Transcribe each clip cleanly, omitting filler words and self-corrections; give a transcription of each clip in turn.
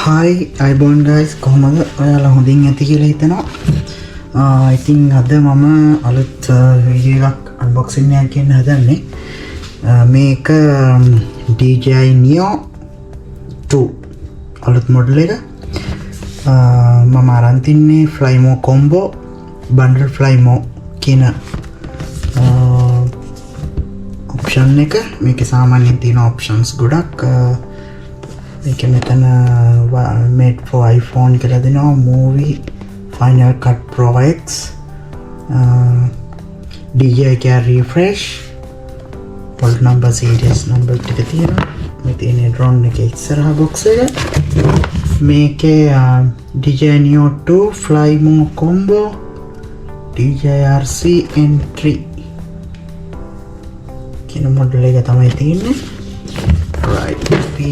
හයි අයිබෝන් ගයිස් කොහොමද ඔයාලා හොඳින් ඇති කියලා හිතනවා. ඉතින් අද මම අලුත් වීඩියෝ එකක් අන්බොක්සින් එකක් කියන්න හදන්නේ. මේක DJI Neo 2 අලුත් මොඩල් එක. මම අරන් තින්නේ Flymo Combo Bundle Flymo කියන ඔප්ෂන් එක. මේකේ සාමාන්‍යයෙන් තියෙන ඔප්ෂන්ස් ගොඩක්. මේක මෙතන made for iPhone කියලා දෙනවා. Movie Final Cut Pro X DJI Care Refresh World number series number ටික තියෙනවා. මේ තියෙන drone එකේ ඉස්සරහා box එක. මේකේ DJI Neo 2 Flymo Combo DJI RC N3 කියන මොඩල් එක තමයි තියෙන්නේ. right අපි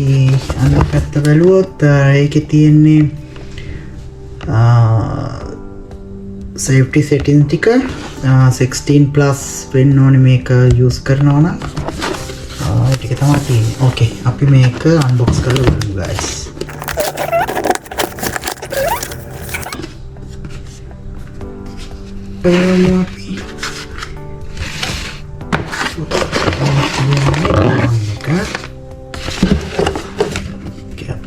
අනිත් පැත්ත බලුවොත් ඒකේ තියෙන්නේ safety settings ටික 16 plus වෙන්න ඕනේ මේක use කරනවා නම්. ඒ ටික තමයි තියෙන්නේ. okay අපි මේක unbox කරලා බලමු guys.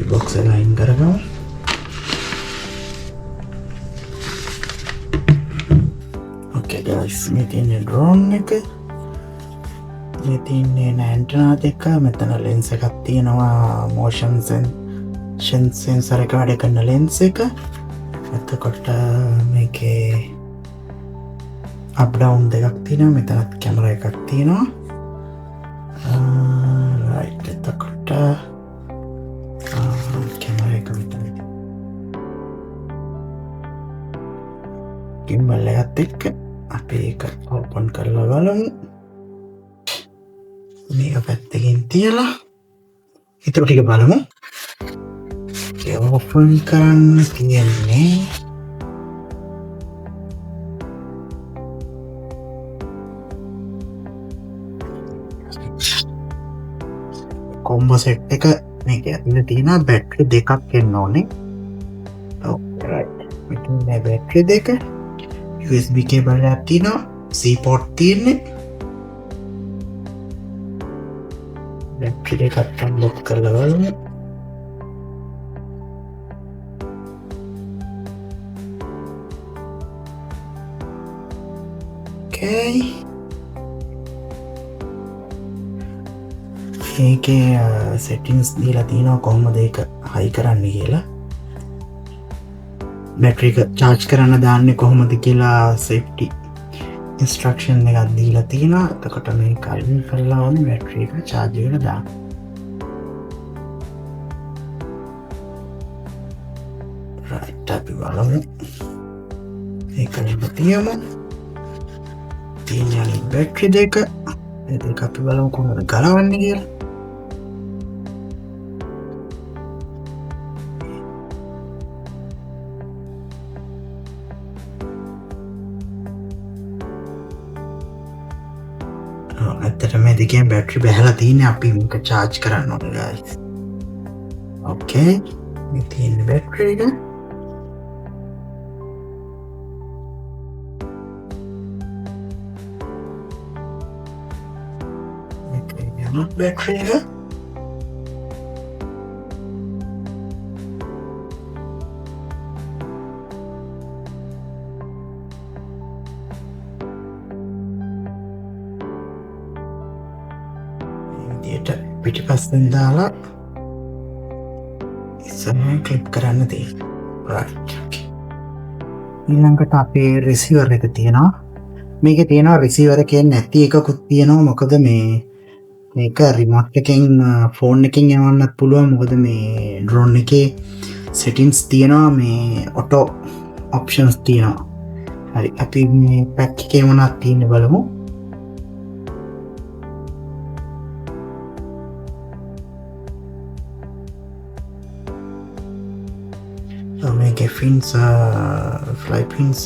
box එක අයින් කරගමු. okay guys මේ තියෙන drone එක. මේ තියෙන antenna දෙක. මෙතන lens එකක් තියෙනවා. motion sensor එක වැඩ කරන lens එක. එතකොට මේකේ up down දෙකක් තියෙනවා. මෙතනත් camera එකක් තියෙනවා. right එතකොට camera එක මෙතන gimbal එකත් එක්ක අපි ඒක open කරලා බලමු. මේක පැත්තකින් තියලා ඊට ටික බලමු. ඒක open කරන්න තියෙන්නේ combo set එක. මේක ඇතුලේ තියෙන බැටරි දෙකක් එන්න ඕනේ. right මෙතන බැටරි දෙක USB cable එකක් තියෙනවා. C port තියෙන්නේ. බැටරි දෙකක් unlock කරලා බලමු. okay ඒකේ settings දීලා තියෙනවා කොහොමද ඒක high කරන්න කියලා. බැටරි එක charge කරන්න දාන්නේ කොහොමද කියලා safety instruction එකක් දීලා තියෙනවා. එතකොට මේක අයින් කරලා ඕනේ බැටරි එක charge එකට දාන්න. right අපි බලමු. ඒක තියමු. තියෙන බැටරි දෙක. ඒක අපි බලමු කොහොමද ගලවන්නේ කියලා. ඇත්තට මේ දෙකෙන් බැටරි බැහැලා තියෙන්නේ. අපි මේක charge කරන්න ඕනේ guys. okay මේ තියෙන බැටරි එක. බැටරි එක පිටිපස්සෙන් දාලා ඉස්සරහට ක්ලිප් කරන්න තියෙනවා. right ඊළඟට අපේ receiver එක තියෙනවා. මේකේ තියෙනවා receiver එකේ නැති එකකුත් තියෙනවා. මොකද මේක remote එකෙන් phone එකෙන් යවන්නත් පුළුවන්. මොකද මේ drone එකේ settings තියෙනවා. මේ auto options තියෙනවා. හරි අපි මේ pack එකේ මොනවද තියෙන්නේ බලමු. මේකේ fins fly pins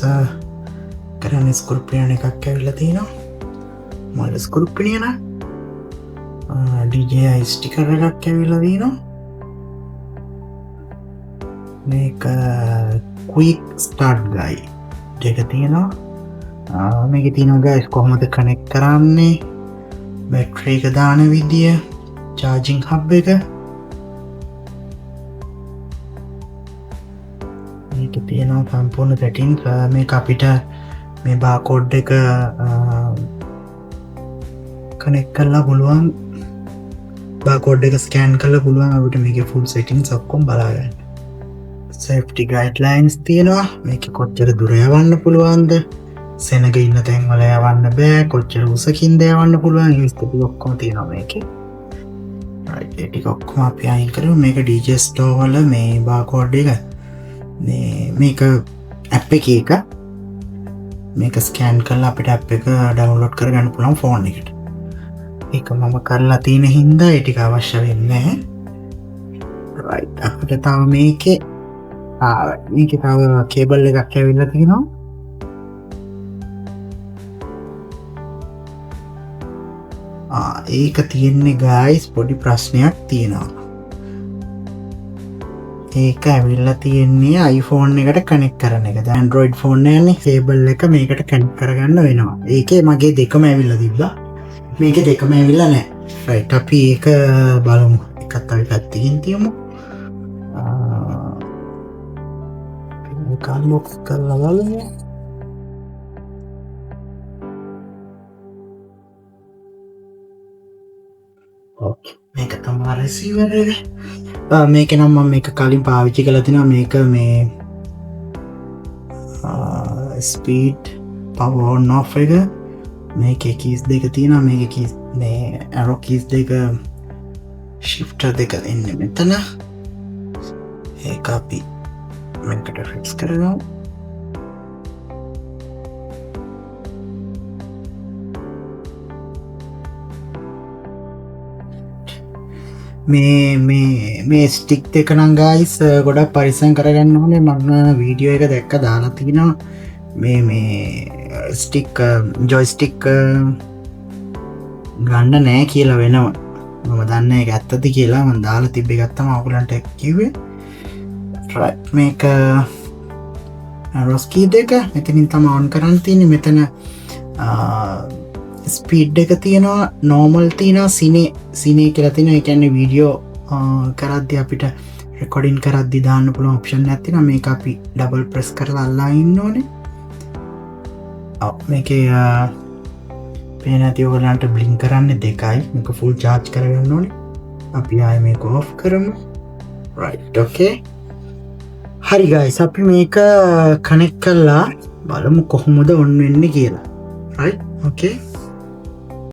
කරන්නේ ස්කෝපියන් එකක් ඇවිල්ලා තියෙනවා. මොකද ස්කෝපියන DJI ස්ටිකර් එකක් ඇවිල්ලා තියෙනවා. මේක ක්වික් ස්ටාර්ට් ගයිඩ් එක තියෙනවා. මේක තියෙනවා ගයිස් කොහොමද කනෙක්ට් කරන්නේ, බැටරි එක දාන විදිය, චාර්ජින් හබ් එක. මේක තියෙනවා සම්පූර්ණ සෙටින්ග්ස්. මේක අපිට මේ බාකෝඩ් එක කනෙක්ට් කරලා පුළුවන්, බාකෝඩ් එක ස්කෑන් කරලා පුළුවන් අපිට මේකේ ෆුල් සෙටින්ග්ස් ඔක්කොම බලාගන්න. සේෆ්ටි ගයිඩ්ලයින්ස් තියෙනවා. මේක කොච්චර දුර යවන්න පුළුවන්ද, සෙනග ඉන්න තැන් වල යවන්න බෑ, කොච්චර උසකින්ද යවන්න පුළුවන්, ඒ විස්තර ඔක්කොම තියෙනවා මේකේ. රයිට්, ඒ ටික ඔක්කොම අපි අයින් කරමු. මේක DJ ස්ටෝර් වල මේ බාකෝඩ් එක මේක ඇප් එකේ එක මේක ස්කෑන් කරලා අපිට ඇප් එක ඩවුන්ලෝඩ් කරගන්න පුළුවන් ෆෝන් එකට. ඒක මම කරලා තියෙන හින්දා ඒ ටික අවශ්‍ය වෙන්නේ නැහැ. රයිට්, අපිට තව මේකේ තව කේබල් එකක් ඇවිල්ලා තියෙනවා. ඒක තියෙන්නේ ගයිස් පොඩි ප්‍රශ්නයක් තියෙනවා. ඒක ඇවිල්ලා තියෙන්නේ iPhone එකට කනෙක්ට් කරන එක. දැන් Android ෆෝන් එකනේ කේබල් එක මේකට කනෙක්ට් කරගන්න වෙනවා. ඒකේ මගේ දෙකම ඇවිල්ලා තිබ්බා. මේකේ දෙකම ඇවිල්ලා නැහැ. රයිට්, අපි ඒක බලමු. එකත් අපි පැත්තකින් තියමු. මේක අන්බොක්ස් කරලා බලමු. ඕකේ, මේක තමයි රිසීවර් එක. මේක නම් මම මේක කලින් පාවිච්චි කරලා තිනවා. මේක මේ ස්පීඩ් පවර් ඔන් ඔෆ් එක. මේකේ කීස් දෙක තියෙනවා. මේකේ කීස් මේ ඇරෝ කීස් දෙක shifter දෙක ඉන්නේ මෙතන. ඒක අපි මේකට ෆික්ස් කරනවා. මේ ස්ටික් දෙක නම් ගයිස් ගොඩක් පරිස්සම් කරගන්න ඕනේ. මම වීඩියෝ එක දැක්ක දාලා තිනවා. මේ ස්ටික් ජොයිස්ටික් ගන්න නෑ කියලා වෙනවා. මම දන්න එක ඇත්තද කියලා මම දාලා තිබ්බ එකක් තමයි ඔයගලන්ට කිව්වේ. රයිට්, මේක රොස්කී දෙක මෙතනින් තමයි ඔන් කරන්න තියෙන්නේ. මෙතන ස්පීඩ් එක තියෙනවා, නෝමල් තියෙනවා, සිනේ කියලා තියෙනවා. ඒ කියන්නේ වීඩියෝ කරද්දි අපිට රෙකෝඩින් කරද්දි දාන්න පුළුවන් ඔප්ෂන් එකක් තියෙනවා. මේක අපි ඩබල් ප්‍රෙස් කරලා අල්ලා ඉන්න ඕනේ. මේකේ පේන ඇති ඔයගලන්ට බ්ලින්ක් කරන්නේ දෙකයි. මේක ෆුල් චාර්ජ් කරගන්න ඕනේ. අපි ආයෙ මේක ඔෆ් කරමු. රයිට්, ඕකේ. හරි ගයිස්, අපි මේක කනෙක්ට් කරලා බලමු කොහොමද ඔන් වෙන්නේ කියලා. රයිට්, ඕකේ.